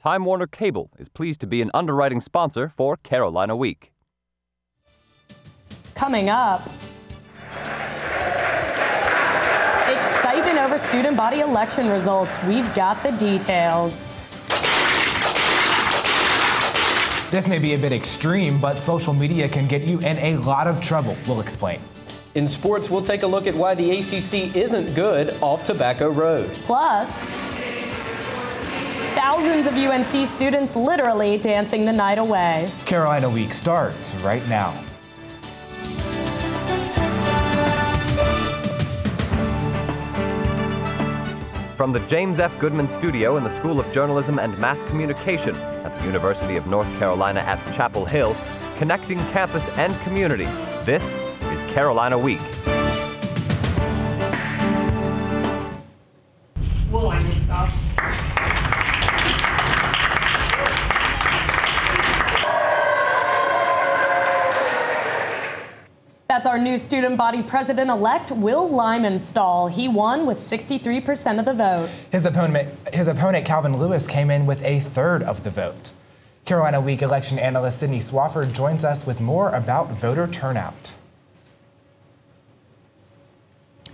Time Warner Cable is pleased to be an underwriting sponsor for Carolina Week. Coming up, excitement over student body election results. We've got the details. This may be a bit extreme, but social media can get you in a lot of trouble. We'll explain. In sports, we'll take a look at why the ACC isn't good off Tobacco Road. Plus, thousands of UNC students literally dancing the night away. Carolina Week starts right now. From the James F. Goodman Studio in the School of Journalism and Mass Communication at the University of North Carolina at Chapel Hill, connecting campus and community, this is Carolina Week. We'll line this up. That's our new student body president-elect, Will Lymanstall. He won with 63% of the vote. His opponent, Calvin Lewis, came in with a third of the vote. Carolina Week election analyst Sydney Swafford joins us with more about voter turnout.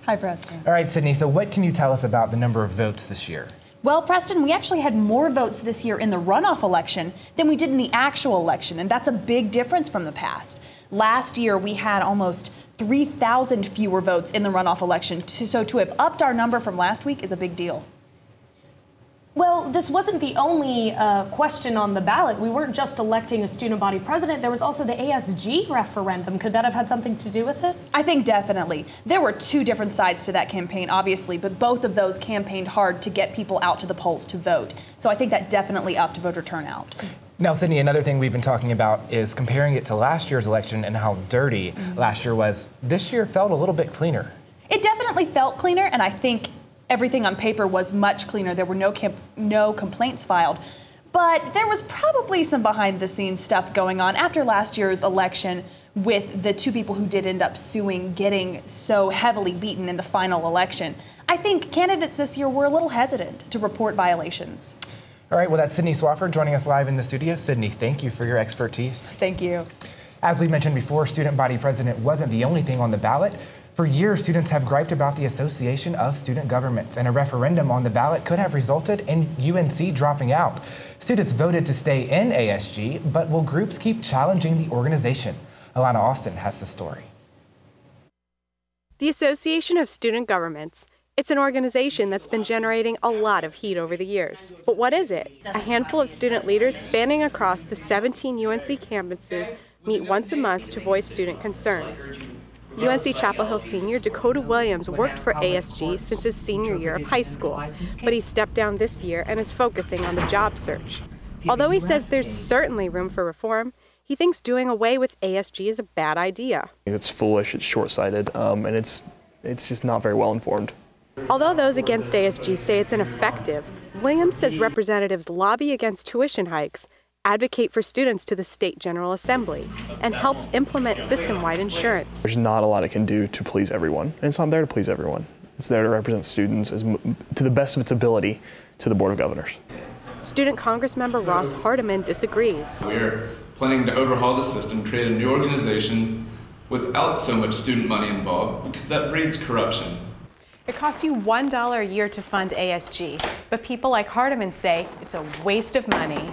Hi, Preston. All right, Sydney, so what can you tell us about the number of votes this year? Well, Preston, we actually had more votes this year in the runoff election than we did in the actual election, and that's a big difference from the past. Last year, we had almost 3,000 fewer votes in the runoff election, so to have upped our number from last week is a big deal. Well, this wasn't the only question on the ballot. We weren't just electing a student body president. There was also the ASG referendum. Could that have had something to do with it? I think definitely. There were two different sides to that campaign, obviously, but both of those campaigned hard to get people out to the polls to vote. So I think that definitely upped voter turnout. Now, Sydney, another thing we've been talking about is comparing it to last year's election and how dirty last year was. This year felt a little bit cleaner. It definitely felt cleaner, and I think everything on paper was much cleaner. There were no complaints filed. But there was probably some behind-the-scenes stuff going on after last year's election with the two people who did end up suing getting so heavily beaten in the final election. I think candidates this year were a little hesitant to report violations. All right, well, that's Sydney Swafford joining us live in the studio. Sydney, thank you for your expertise. Thank you. As we mentioned before, student body president wasn't the only thing on the ballot. For years, students have griped about the Association of Student Governments, and a referendum on the ballot could have resulted in UNC dropping out. Students voted to stay in ASG, but will groups keep challenging the organization? Alana Austin has the story. The Association of Student Governments. It's an organization that's been generating a lot of heat over the years. But what is it? A handful of student leaders spanning across the 17 UNC campuses meet once a month to voice student concerns. UNC Chapel Hill senior Dakota Williams worked for ASG since his senior year of high school, but he stepped down this year and is focusing on the job search. Although he says there's certainly room for reform, he thinks doing away with ASG is a bad idea. It's foolish, it's short-sighted, and it's just not very well informed. Although those against ASG say it's ineffective, Williams says representatives lobby against tuition hikes, advocate for students to the State General Assembly, and helped implement system-wide insurance. There's not a lot it can do to please everyone, and it's not there to please everyone. It's there to represent students to the best of its ability to the Board of Governors. Student Congressmember Ross Hardiman disagrees. We're planning to overhaul the system, create a new organization without so much student money involved, because that breeds corruption. It costs you $1 a year to fund ASG, but people like Hardiman say it's a waste of money.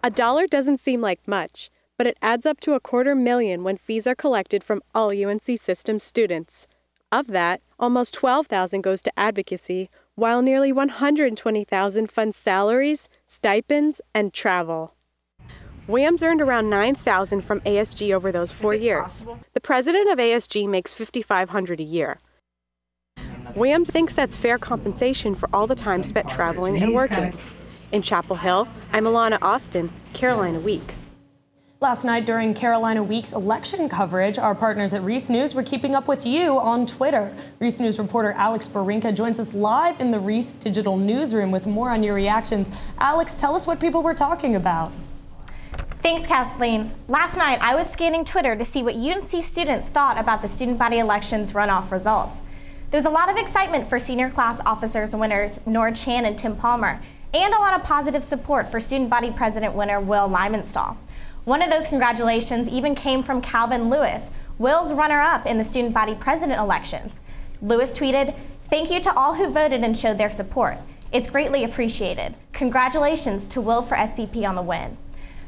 $1 doesn't seem like much, but it adds up to $250,000 when fees are collected from all UNC system students. Of that, almost $12,000 goes to advocacy, while nearly $120,000 funds salaries, stipends, and travel. Williams earned around $9,000 from ASG over those 4 years. The president of ASG makes $5,500 a year. Williams thinks that's fair compensation for all the time spent traveling and working. In Chapel Hill, I'm Alana Austin, Carolina Week. Last night during Carolina Week's election coverage, our partners at Reese News were keeping up with you on Twitter. Reese News reporter Alex Barinka joins us live in the Reese Digital Newsroom with more on your reactions. Alex, tell us what people were talking about. Thanks, Kathleen. Last night, I was scanning Twitter to see what UNC students thought about the student body elections runoff results. There's a lot of excitement for senior class officers winners Nora Chan and Tim Palmer. and a lot of positive support for student body president winner Will Limenstall. One of those congratulations even came from Calvin Lewis, Will's runner-up in the student body president elections. Lewis tweeted, "Thank you to all who voted and showed their support. It's greatly appreciated. Congratulations to Will for SPP on the win."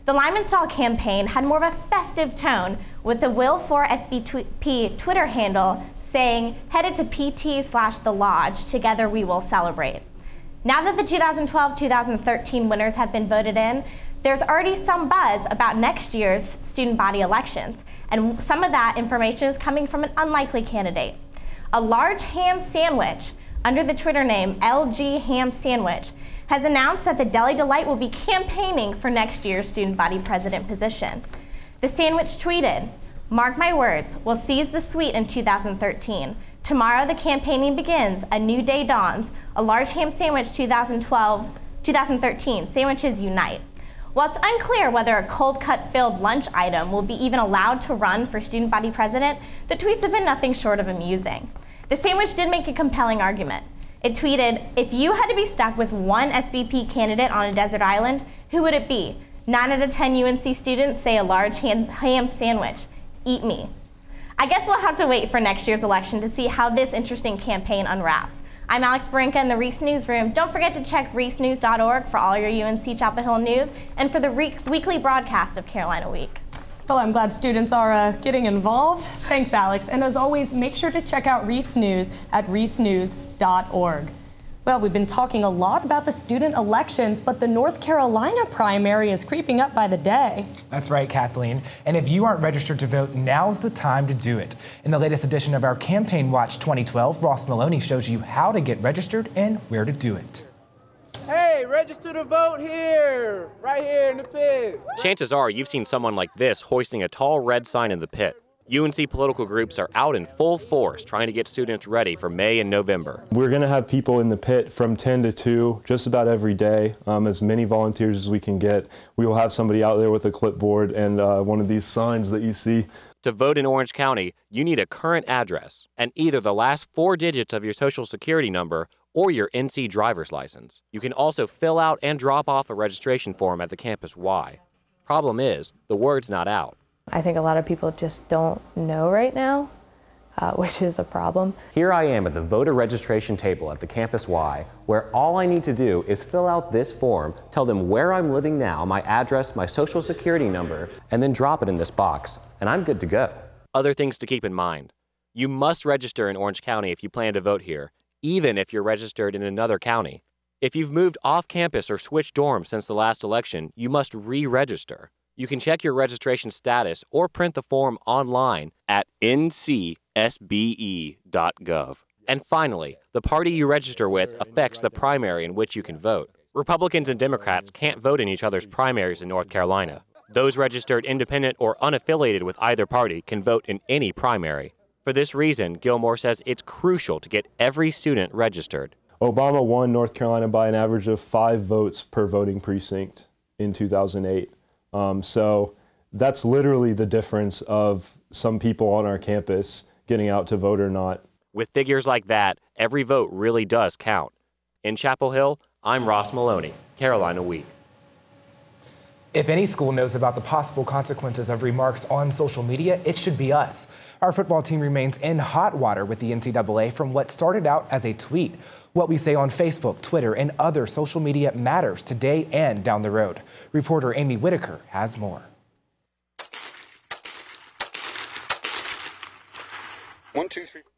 The Limenstall campaign had more of a festive tone, with the Will for SPP Twitter handle saying, "Headed to PT/the Lodge, together we will celebrate." Now that the 2012-2013 winners have been voted in, there's already some buzz about next year's student body elections, and some of that information is coming from an unlikely candidate. A large ham sandwich, under the Twitter name LG Ham Sandwich, has announced that the Deli Delight will be campaigning for next year's student body president position. The sandwich tweeted, "Mark my words, we'll seize the sweet in 2013. Tomorrow the campaigning begins, a new day dawns. A large ham sandwich 2013, sandwiches unite." While it's unclear whether a cold cut filled lunch item will be even allowed to run for student body president, the tweets have been nothing short of amusing. The sandwich did make a compelling argument. It tweeted, "If you had to be stuck with one SBP candidate on a desert island, who would it be? 9 out of 10 UNC students say a large ham sandwich. Eat me." I guess we'll have to wait for next year's election to see how this interesting campaign unwraps. I'm Alex Barinka in the Reese Newsroom. Don't forget to check reesenews.org for all your UNC Chapel Hill news and for the weekly broadcast of Carolina Week. Well, I'm glad students are getting involved. Thanks, Alex. And as always, make sure to check out Reese News at reesenews.org. Well, we've been talking a lot about the student elections, but the North Carolina primary is creeping up by the day. That's right, Kathleen. And if you aren't registered to vote, now's the time to do it. In the latest edition of our Campaign Watch 2012, Ross Maloney shows you how to get registered and where to do it. Hey, register to vote here, right here in the pit. Chances are you've seen someone like this hoisting a tall red sign in the pit. UNC political groups are out in full force trying to get students ready for May and November. We're going to have people in the pit from 10 to 2 just about every day, as many volunteers as we can get. We will have somebody out there with a clipboard and one of these signs that you see. To vote in Orange County, you need a current address and either the last 4 digits of your social security number or your NC driver's license. You can also fill out and drop off a registration form at the campus Y. Problem is, the word's not out. I think a lot of people just don't know right now, which is a problem. Here I am at the voter registration table at the campus Y, where all I need to do is fill out this form, tell them where I'm living now, my address, my social security number, and then drop it in this box, and I'm good to go. Other things to keep in mind. You must register in Orange County if you plan to vote here, even if you're registered in another county. If you've moved off campus or switched dorms since the last election, you must re-register. You can check your registration status or print the form online at ncsbe.gov. And finally, the party you register with affects the primary in which you can vote. Republicans and Democrats can't vote in each other's primaries in North Carolina. Those registered independent or unaffiliated with either party can vote in any primary. For this reason, Gilmore says it's crucial to get every student registered. Obama won North Carolina by an average of 5 votes per voting precinct in 2008. So that's literally the difference of some people on our campus getting out to vote or not. With figures like that, every vote really does count. In Chapel Hill, I'm Ross Maloney, Carolina Week. If any school knows about the possible consequences of remarks on social media, it should be us. Our football team remains in hot water with the NCAA from what started out as a tweet. What we say on Facebook, Twitter, and other social media matters today and down the road. Reporter Amy Whitaker has more.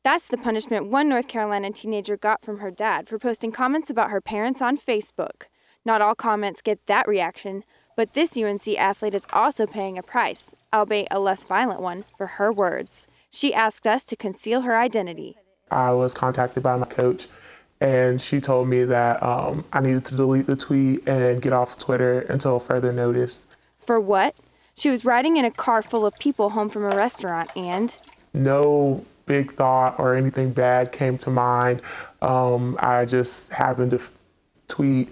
That's the punishment one North Carolina teenager got from her dad for posting comments about her parents on Facebook. Not all comments get that reaction, but this UNC athlete is also paying a price, albeit a less violent one, for her words. She asked us to conceal her identity. I was contacted by my coach, and she told me that I needed to delete the tweet and get off Twitter until further notice. For what? She was riding in a car full of people home from a restaurant and... No big thought or anything bad came to mind. I just happened to tweet,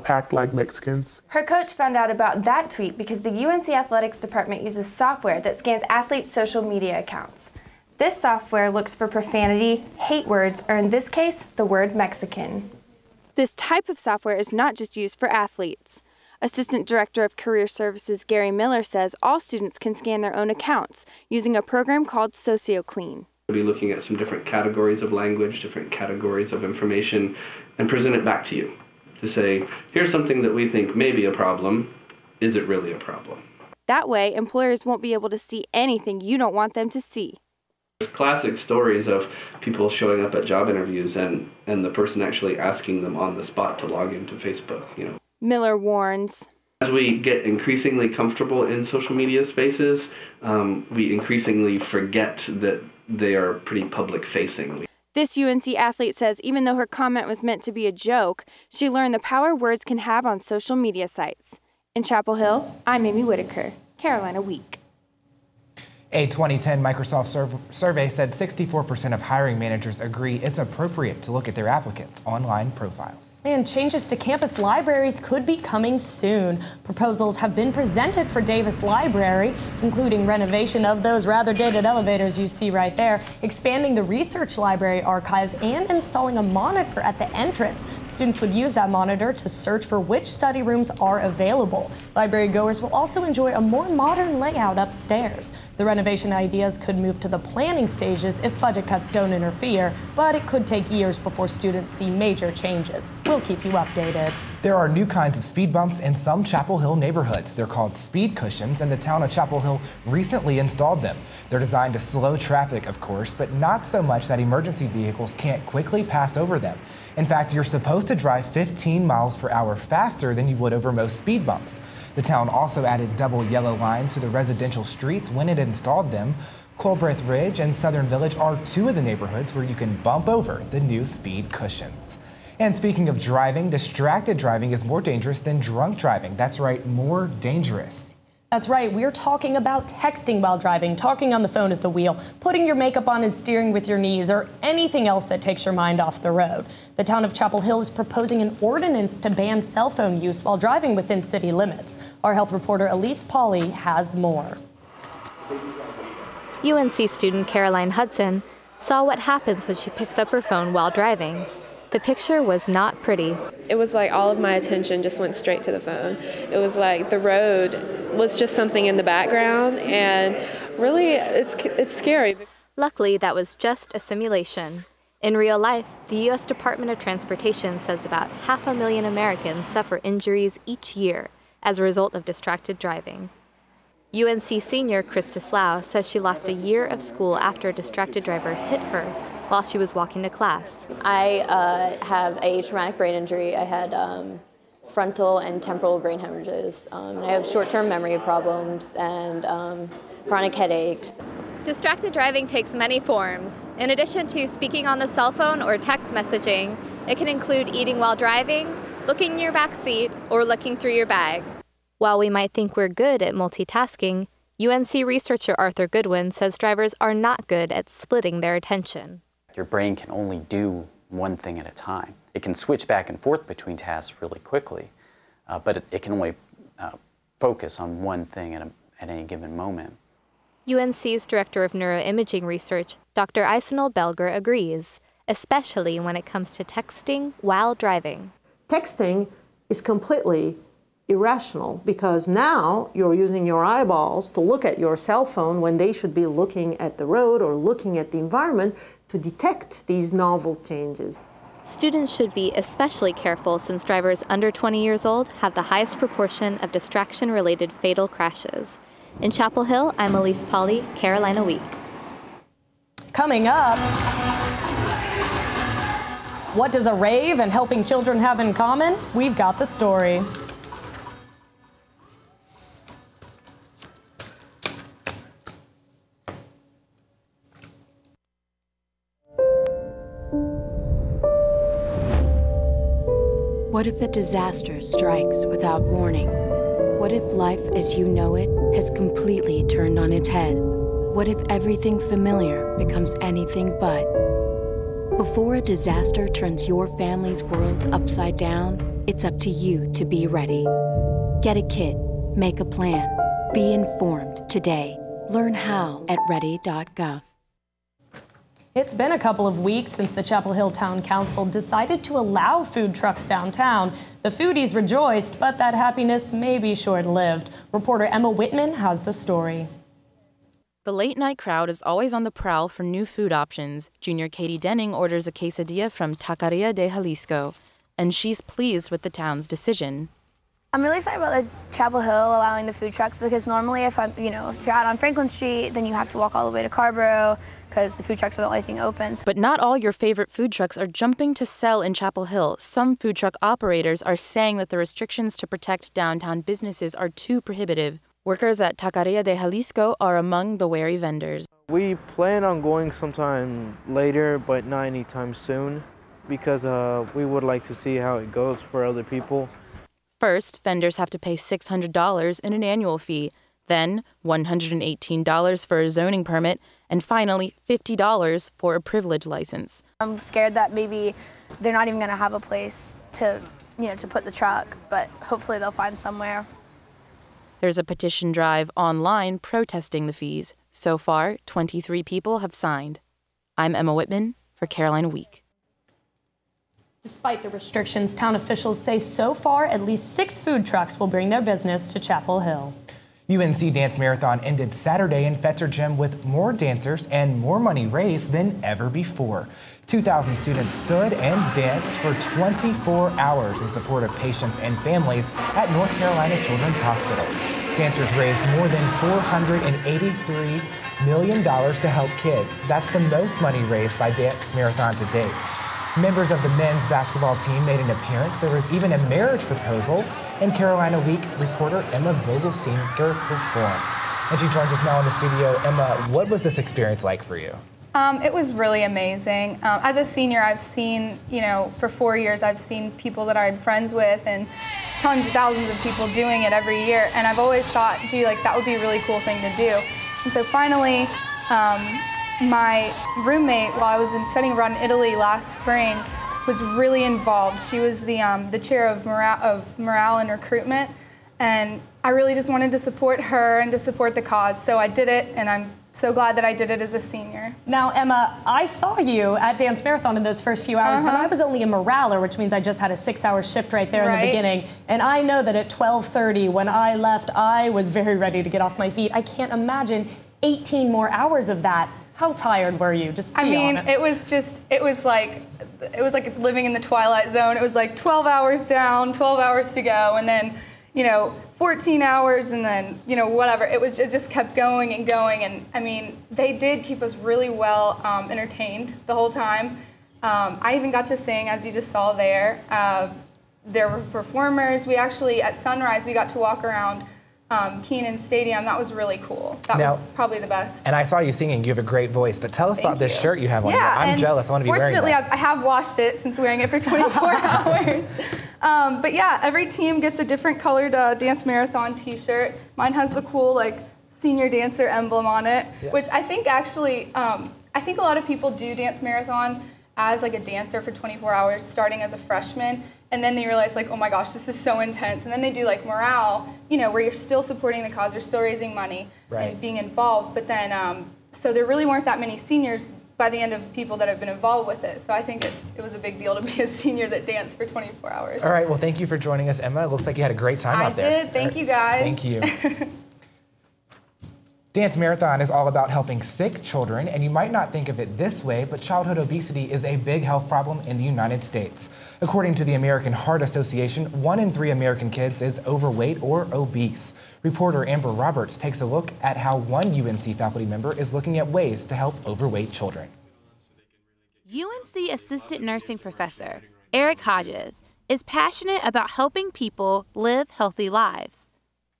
packed like Mexicans. Her coach found out about that tweet because the UNC Athletics Department uses software that scans athletes' social media accounts. This software looks for profanity, hate words, or in this case, the word Mexican. This type of software is not just used for athletes. Assistant Director of Career Services Gary Miller says all students can scan their own accounts using a program called SocioClean. We'll be looking at some different categories of language, different categories of information, and present it back to you to say, here's something that we think may be a problem. Is it really a problem? That way, employers won't be able to see anything you don't want them to see. There's classic stories of people showing up at job interviews and the person actually asking them on the spot to log into Facebook, Miller warns. As we get increasingly comfortable in social media spaces, we increasingly forget that they are pretty public-facing. This UNC athlete says even though her comment was meant to be a joke, she learned the power words can have on social media sites. In Chapel Hill, I'm Amy Whitaker, Carolina Week. A 2010 Microsoft survey said 64% of hiring managers agree it's appropriate to look at their applicants' online profiles. And changes to campus libraries could be coming soon. Proposals have been presented for Davis Library, including renovation of those rather dated elevators you see right there, expanding the research library archives, and installing a monitor at the entrance. Students would use that monitor to search for which study rooms are available. Library goers will also enjoy a more modern layout upstairs. The renovation ideas could move to the planning stages if budget cuts don't interfere, but it could take years before students see major changes. We'll keep you updated. There are new kinds of speed bumps in some Chapel Hill neighborhoods. They're called speed cushions, and the town of Chapel Hill recently installed them. They're designed to slow traffic, of course, but not so much that emergency vehicles can't quickly pass over them. In fact, you're supposed to drive 15 miles per hour faster than you would over most speed bumps. The town also added double yellow lines to the residential streets when it installed them. Colbreth Ridge and Southern Village are two of the neighborhoods where you can bump over the new speed cushions. And speaking of driving, distracted driving is more dangerous than drunk driving. That's right, more dangerous. That's right, we're talking about texting while driving, talking on the phone at the wheel, putting your makeup on and steering with your knees, or anything else that takes your mind off the road. The town of Chapel Hill is proposing an ordinance to ban cell phone use while driving within city limits. Our health reporter Elise Pauley has more. UNC student Caroline Hudson saw what happens when she picks up her phone while driving. The picture was not pretty. It was like all of my attention just went straight to the phone. It was like the road was just something in the background, and really it's scary. Luckily, that was just a simulation. In real life, the U.S. Department of Transportation says about 500,000 Americans suffer injuries each year as a result of distracted driving. UNC senior Krista Slough says she lost a year of school after a distracted driver hit her while she was walking to class. I have a traumatic brain injury. I had frontal and temporal brain hemorrhages. I have short-term memory problems and chronic headaches. Distracted driving takes many forms. In addition to speaking on the cell phone or text messaging, it can include eating while driving, looking in your back seat, or looking through your bag. While we might think we're good at multitasking, UNC researcher Arthur Goodwin says drivers are not good at splitting their attention. Your brain can only do one thing at a time. It can switch back and forth between tasks really quickly, but it can only focus on one thing at any given moment. UNC's Director of Neuroimaging Research, Dr. Isenol Belger, agrees, especially when it comes to texting while driving. Texting is completely irrational because now you're using your eyeballs to look at your cell phone when they should be looking at the road or looking at the environment to detect these novel changes. Students should be especially careful since drivers under 20 years old have the highest proportion of distraction-related fatal crashes. In Chapel Hill, I'm Elise Pauley, Carolina Week. Coming up, what does a rave and helping children have in common? We've got the story. What if a disaster strikes without warning? What if life as you know it has completely turned on its head? What if everything familiar becomes anything but? Before a disaster turns your family's world upside down, it's up to you to be ready. Get a kit, make a plan, be informed today. Learn how at ready.gov. It's been a couple of weeks since the Chapel Hill Town Council decided to allow food trucks downtown. The foodies rejoiced, but that happiness may be short-lived. Reporter Emma Whitman has the story. The late-night crowd is always on the prowl for new food options. Junior Katie Denning orders a quesadilla from Taqueria de Jalisco, and she's pleased with the town's decision. I'm really excited about the Chapel Hill allowing the food trucks because normally if if you're out on Franklin Street, then you have to walk all the way to Carborough because the food trucks are the only thing open. But not all your favorite food trucks are jumping to sell in Chapel Hill. Some food truck operators are saying that the restrictions to protect downtown businesses are too prohibitive. Workers at Taqueria de Jalisco are among the wary vendors. We plan on going sometime later, but not anytime soon, because we would like to see how it goes for other people. First, vendors have to pay $600 in an annual fee, then $118 for a zoning permit, and finally $50 for a privilege license. I'm scared that maybe they're not even going to have a place to, to put the truck, but hopefully they'll find somewhere. There's a petition drive online protesting the fees. So far, 23 people have signed. I'm Emma Whitman for Carolina Week. Despite the restrictions, town officials say so far at least 6 food trucks will bring their business to Chapel Hill. UNC Dance Marathon ended Saturday in Fetzer Gym with more dancers and more money raised than ever before. 2,000 students stood and danced for 24 hours in support of patients and families at North Carolina Children's Hospital. Dancers raised more than $483 million to help kids. That's the most money raised by Dance Marathon to date. Members of the men's basketball team made an appearance. There was even a marriage proposal, and Carolina Week reporter Emma Vogelsinker performed. And she joins us now in the studio. Emma, what was this experience like for you? It was really amazing. As a senior, I've seen, for 4 years, I've seen people that I'm friends with and tons of thousands of people doing it every year. And I've always thought, gee, that would be a really cool thing to do. And so finally, my roommate, while I was studying abroad in Italy last spring, was really involved. She was the chair of morale and recruitment, and I really just wanted to support her and to support the cause. So I did it, and I'm so glad that I did it as a senior. Now, Emma, I saw you at Dance Marathon in those first few hours, but I was only a moraler, which means I just had a 6-hour shift right there in the beginning. And I know that at 12:30, when I left, I was very ready to get off my feet. I can't imagine 18 more hours of that. How tired were you? Just be honest. It was like living in the Twilight Zone. It was like 12 hours down, 12 hours to go, and then, 14 hours, and then, whatever. It just kept going and going, and I mean, they did keep us really well entertained the whole time. I even got to sing, as you just saw there. There were performers. We actually, at sunrise, we got to walk around Keenan Stadium. That was really cool. That was probably the best. And I saw you singing. You have a great voice. But tell us about this shirt you have on. Yeah, I'm jealous. I want to be wearing that. Fortunately, I have washed it since wearing it for 24 hours. But yeah, every team gets a different colored Dance Marathon t-shirt. Mine has the cool senior dancer emblem on it, which I think actually, I think a lot of people do Dance Marathon as a dancer for 24 hours, starting as a freshman. And then they realize, oh my gosh, this is so intense. And then they do morale, where you're still supporting the cause, you're still raising money and being involved. But then, so there really weren't that many seniors by the end of people that have been involved with it. So I think it was a big deal to be a senior that danced for 24 hours. All right, well, thank you for joining us, Emma. It looks like you had a great time out there. I did. Thank you, guys. Thank you. Dance Marathon is all about helping sick children, and you might not think of it this way, but childhood obesity is a big health problem in the United States. According to the American Heart Association, 1 in 3 American kids is overweight or obese. Reporter Amber Roberts takes a look at how one UNC faculty member is looking at ways to help overweight children. UNC Assistant Nursing Professor Eric Hodges is passionate about helping people live healthy lives.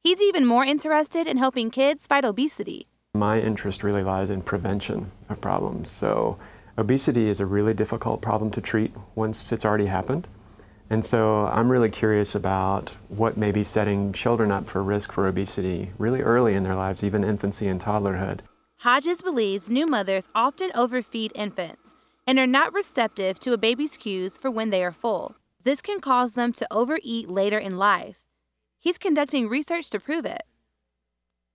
He's even more interested in helping kids fight obesity. My interest really lies in prevention of problems. So obesity is a really difficult problem to treat once it's already happened. And so I'm really curious about what may be setting children up for risk for obesity really early in their lives, even infancy and toddlerhood. Hodges believes new mothers often overfeed infants and are not receptive to a baby's cues for when they are full. This can cause them to overeat later in life. He's conducting research to prove it.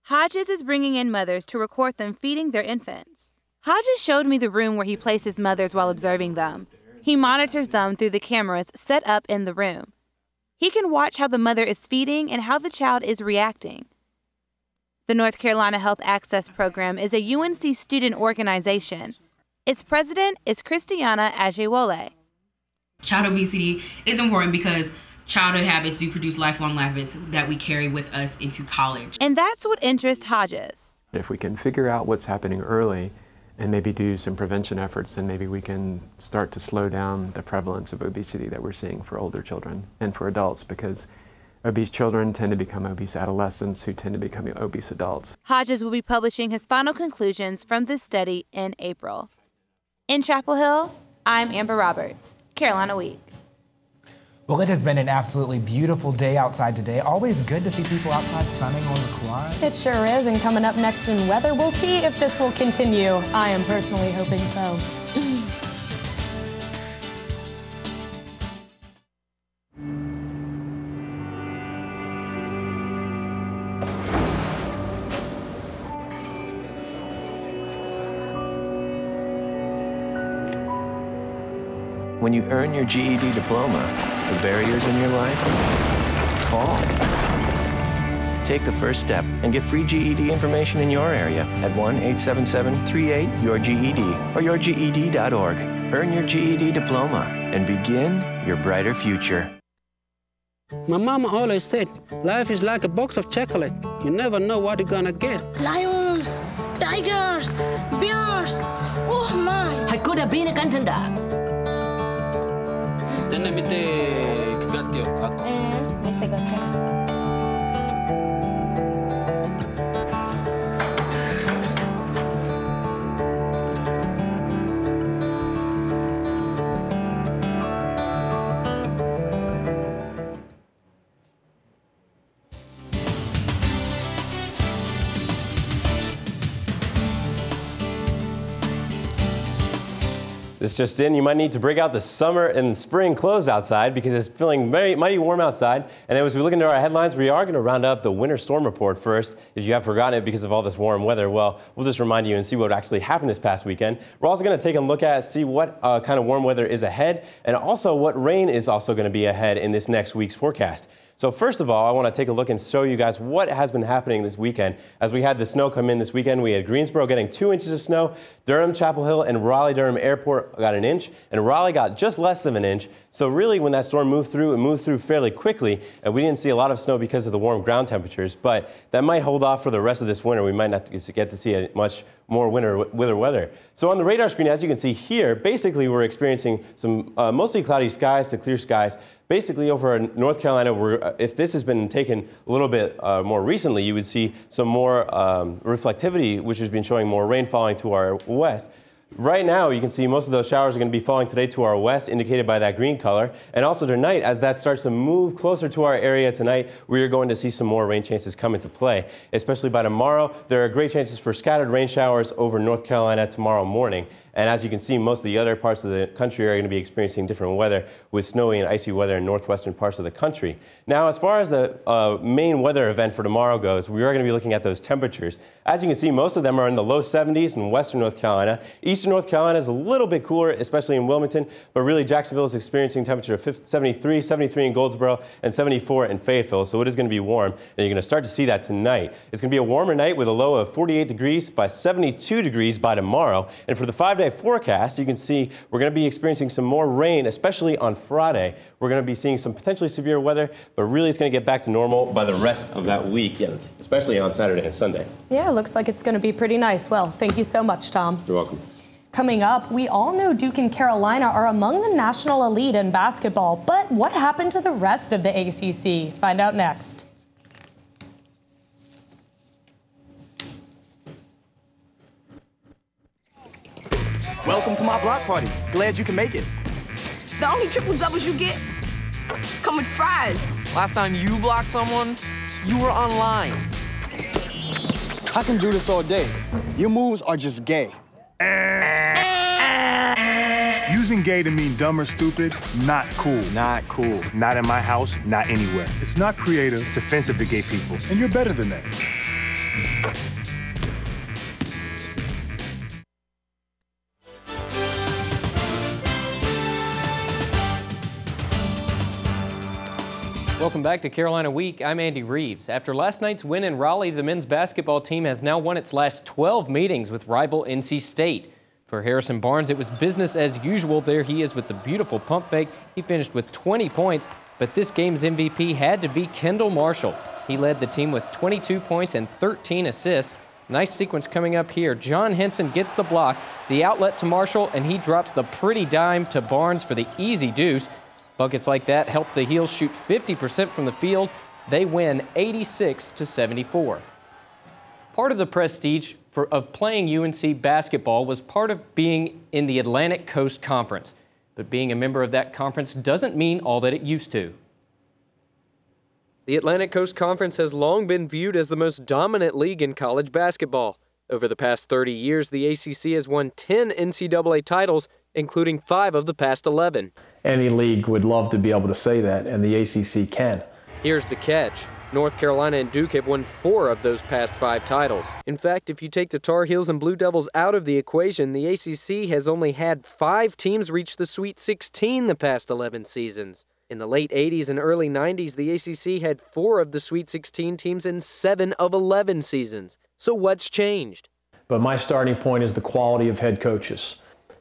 Hodges is bringing in mothers to record them feeding their infants. Hodges showed me the room where he places mothers while observing them. He monitors them through the cameras set up in the room. He can watch how the mother is feeding and how the child is reacting. The North Carolina Health Access Program is a UNC student organization. Its president is Christiana Ajewole. Child obesity is important because childhood habits do produce lifelong habits that we carry with us into college. And that's what interests Hodges. If we can figure out what's happening early and maybe do some prevention efforts, then maybe we can start to slow down the prevalence of obesity that we're seeing for older children and for adults, because obese children tend to become obese adolescents who tend to become obese adults. Hodges will be publishing his final conclusions from this study in April. In Chapel Hill, I'm Amber Roberts, Carolina Week. Well, it has been an absolutely beautiful day outside today. Always good to see people outside sunning on the quad. It sure is, and coming up next in weather, we'll see if this will continue. I am personally hoping so. When you earn your GED diploma, the barriers in your life fall. Take the first step and get free GED information in your area at 1-877-38-YOUR-GED or yourged.org. Earn your GED diploma and begin your brighter future. My mama always said, life is like a box of chocolate. You never know what you're gonna get. Lions, tigers, bears. Oh my! I could have been a contender. This just in, you might need to break out the summer and spring clothes outside because it's feeling mighty warm outside. And as we look into our headlines, we are going to round up the winter storm report first. If you have forgotten it because of all this warm weather, well, we'll just remind you and see what actually happened this past weekend. We're also going to take a look at, see what kind of warm weather is ahead, and also what rain is also going to be ahead in this next week's forecast. So first of all, I want to take a look and show you guys what has been happening this weekend. As we had the snow come in this weekend, we had Greensboro getting 2 inches of snow, Durham, Chapel Hill, and Raleigh-Durham Airport got 1 inch, and Raleigh got just less than 1 inch. So really, when that storm moved through, it moved through fairly quickly, and we didn't see a lot of snow because of the warm ground temperatures, but that might hold off for the rest of this winter. We might not get to see much more winter weather. So on the radar screen, as you can see here, basically we're experiencing some mostly cloudy skies to clear skies. Basically over in North Carolina, if this has been taken a little bit more recently, you would see some more reflectivity, which has been showing more rain falling to our west. Right now, you can see most of those showers are going to be falling today to our west, indicated by that green color. And also tonight, as that starts to move closer to our area tonight, we are going to see some more rain chances come into play. Especially by tomorrow, there are great chances for scattered rain showers over North Carolina tomorrow morning. And as you can see, most of the other parts of the country are going to be experiencing different weather with snowy and icy weather in northwestern parts of the country. Now, as far as the main weather event for tomorrow goes, we are going to be looking at those temperatures. As you can see, most of them are in the low 70s in western North Carolina. Eastern North Carolina is a little bit cooler, especially in Wilmington, but really Jacksonville is experiencing temperature of 73 in Goldsboro, and 74 in Fayetteville, so it is going to be warm, and you're going to start to see that tonight. It's going to be a warmer night with a low of 48 degrees by 72 degrees by tomorrow, and for the 5-day forecast, you can see we're going to be experiencing some more rain, especially on Friday. We're going to be seeing some potentially severe weather, but really it's going to get back to normal by the rest of that weekend, especially on Saturday and Sunday. Yeah, it looks like it's going to be pretty nice. Well, thank you so much, Tom. You're welcome. Coming up, we all know Duke and Carolina are among the national elite in basketball, but what happened to the rest of the ACC? Find out next. Welcome to my block party. Glad you can make it. The only triple doubles you get come with fries. Last time you blocked someone, you were online. I can do this all day. Your moves are just gay. Using gay to mean dumb or stupid, not cool. Not cool. Not in my house, not anywhere. It's not creative, it's offensive to gay people. And you're better than that. Welcome back to Carolina Week. I'm Andy Reeves. After last night's win in Raleigh, the men's basketball team has now won its last 12 meetings with rival NC State. For Harrison Barnes, it was business as usual. There he is with the beautiful pump fake. He finished with 20 points, but this game's MVP had to be Kendall Marshall. He led the team with 22 points and 13 assists. Nice sequence coming up here. John Henson gets the block, the outlet to Marshall, and he drops the pretty dime to Barnes for the easy deuce. Buckets like that help the Heels shoot 50% from the field. They win 86-74. Part of the prestige of playing UNC basketball was part of being in the Atlantic Coast Conference. But being a member of that conference doesn't mean all that it used to. The Atlantic Coast Conference has long been viewed as the most dominant league in college basketball. Over the past 30 years, the ACC has won 10 NCAA titles, including 5 of the past 11. Any league would love to be able to say that, and the ACC can. Here's the catch. North Carolina and Duke have won 4 of those past 5 titles. In fact, if you take the Tar Heels and Blue Devils out of the equation, the ACC has only had 5 teams reach the Sweet 16 the past 11 seasons. In the late 80s and early 90s, the ACC had 4 of the Sweet 16 teams in 7 of 11 seasons. So what's changed? But my starting point is the quality of head coaches.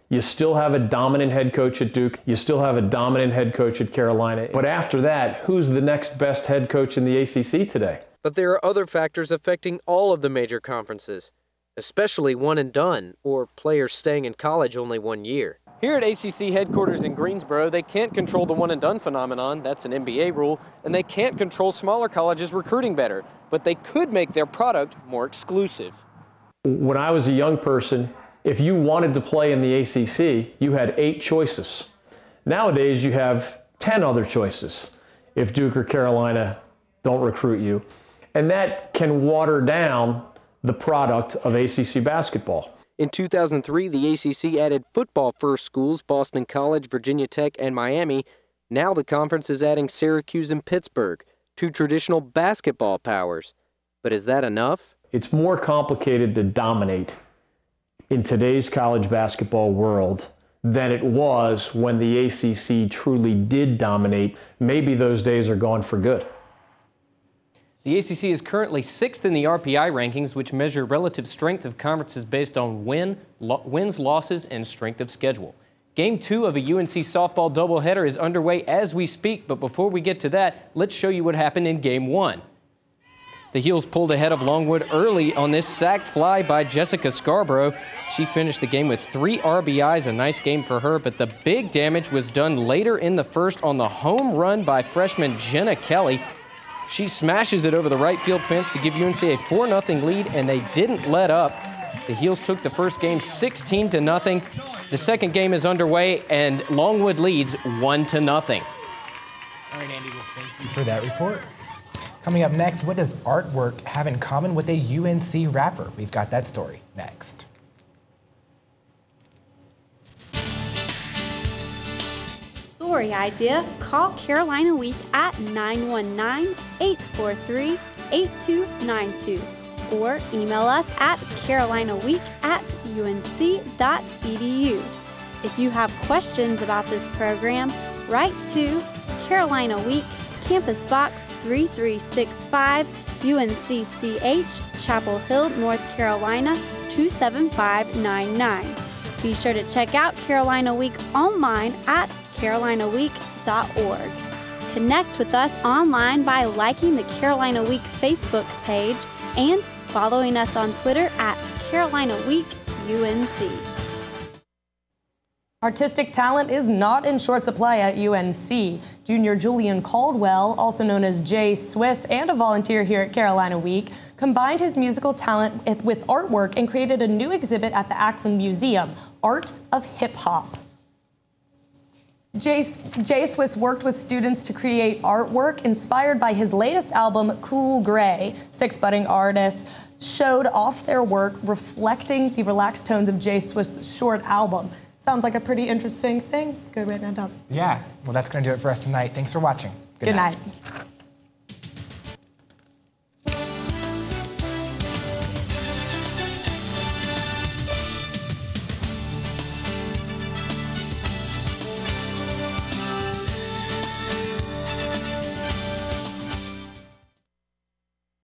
You still have a dominant head coach at Duke. You still have a dominant head coach at Carolina. But after that, who's the next best head coach in the ACC today? But there are other factors affecting all of the major conferences, especially one and done, or players staying in college only 1 year. Here at ACC headquarters in Greensboro, they can't control the one and done phenomenon, that's an NBA rule, and they can't control smaller colleges recruiting better, but they could make their product more exclusive. When I was a young person, if you wanted to play in the ACC, you had 8 choices. Nowadays, you have 10 other choices if Duke or Carolina don't recruit you. And that can water down the product of ACC basketball. In 2003, the ACC added football-first schools, Boston College, Virginia Tech, and Miami. Now the conference is adding Syracuse and Pittsburgh, 2 traditional basketball powers. But is that enough? It's more complicated to dominate in today's college basketball world than it was when the ACC truly did dominate. Maybe those days are gone for good. The ACC is currently 6th in the RPI rankings, which measure relative strength of conferences based on wins, losses, and strength of schedule. Game 2 of a UNC softball doubleheader is underway as we speak, but before we get to that, let's show you what happened in Game 1. The Heels pulled ahead of Longwood early on this sac fly by Jessica Scarborough. She finished the game with 3 RBIs, a nice game for her, but the big damage was done later in the first on the home run by freshman Jenna Kelly. She smashes it over the right field fence to give UNC a 4-0 lead, and they didn't let up. The Heels took the first game 16-0. The second game is underway, and Longwood leads 1-0. All right, Andy, well, thank you for that report. Coming up next, what does artwork have in common with a UNC rapper? We've got that story next. Story idea? Call Carolina Week at 919-843-8292 or email us at carolinaweek@unc.edu. If you have questions about this program, write to Carolina Week, Campus Box 3365, UNCCH, Chapel Hill, North Carolina 27599. Be sure to check out Carolina Week online at carolinaweek.org. Connect with us online by liking the Carolina Week Facebook page and following us on Twitter at Carolina Week UNC. Artistic talent is not in short supply at UNC. Junior Julian Caldwell, also known as Jay Swiss and a volunteer here at Carolina Week, combined his musical talent with artwork and created a new exhibit at the Ackland Museum, Art of Hip Hop. Jay Swiss worked with students to create artwork inspired by his latest album, Cool Gray. 6 budding artists showed off their work reflecting the relaxed tones of Jay Swiss' short album. Sounds like a pretty interesting thing. Good way to end up. Yeah, well, that's going to do it for us tonight. Thanks for watching. Good night.